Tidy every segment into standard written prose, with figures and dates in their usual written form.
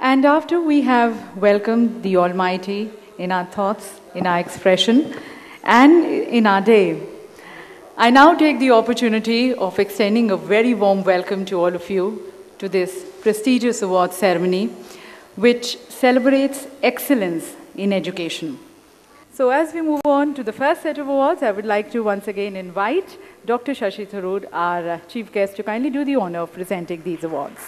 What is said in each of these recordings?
And after we have welcomed the Almighty in our thoughts, in our expression, and in our day, I now take the opportunity of extending a very warm welcome to all of you to this prestigious award ceremony, which celebrates excellence in education. So as we move on to the first set of awards, I would like to once again invite Dr. Shashi Tharoor, our chief guest, to kindly do the honor of presenting these awards.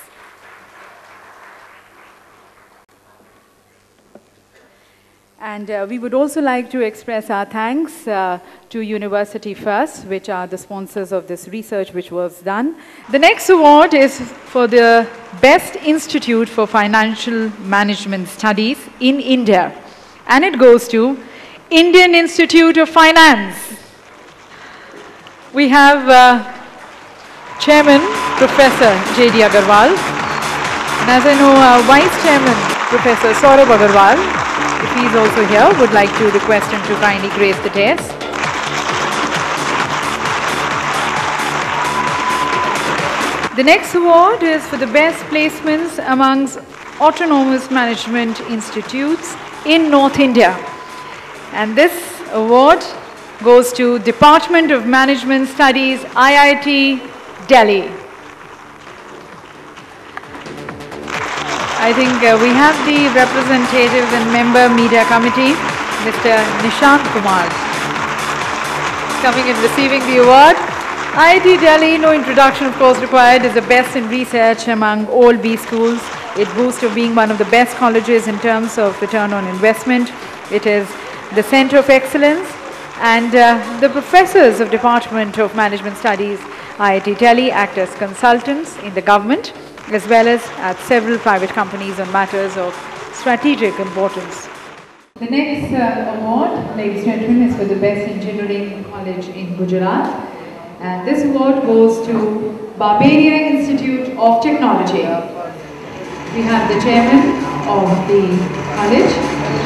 And we would also like to express our thanks to University First, which are the sponsors of this research which was done. The next award is for the Best Institute for Financial Management Studies in India. And it goes to Indian Institute of Finance. We have Chairman, Professor J.D. Agarwal. And as I know, Vice Chairman, Professor Saurabh Agarwal, if he is also here, would like to request him to kindly grace the dais. The next award is for the best placements amongst autonomous management institutes in North India. And this award goes to Department of Management Studies, IIT Delhi. I think we have the representative and member media committee, Mr. Nishant Kumar, coming and receiving the award. IIT Delhi, no introduction of course required, is the best in research among all B schools. It boasts of being one of the best colleges in terms of return on investment. It is the center of excellence, and the professors of Department of Management Studies, IIT Delhi, act as consultants in the government, as well as at several private companies on matters of strategic importance. The next award, ladies and gentlemen, is for the Best Engineering College in Gujarat. And this award goes to Barbarian Institute of Technology. We have the chairman of the college,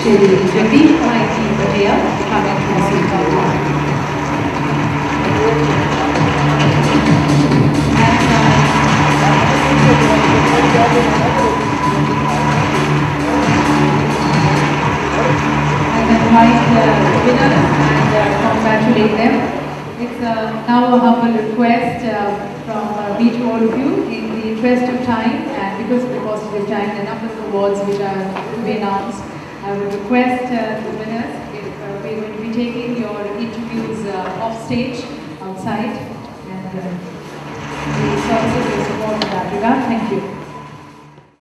Shri Jagdish Patel, coming to receive the award. And invite the winners and congratulate them. It's now a humble request from me to all of you, in the interest of time and because of the paucity of time, the number of awards which are to be announced. I would request the winners, if we're going to be taking your interviews off stage, outside, and the services will support in that regard. Thank you.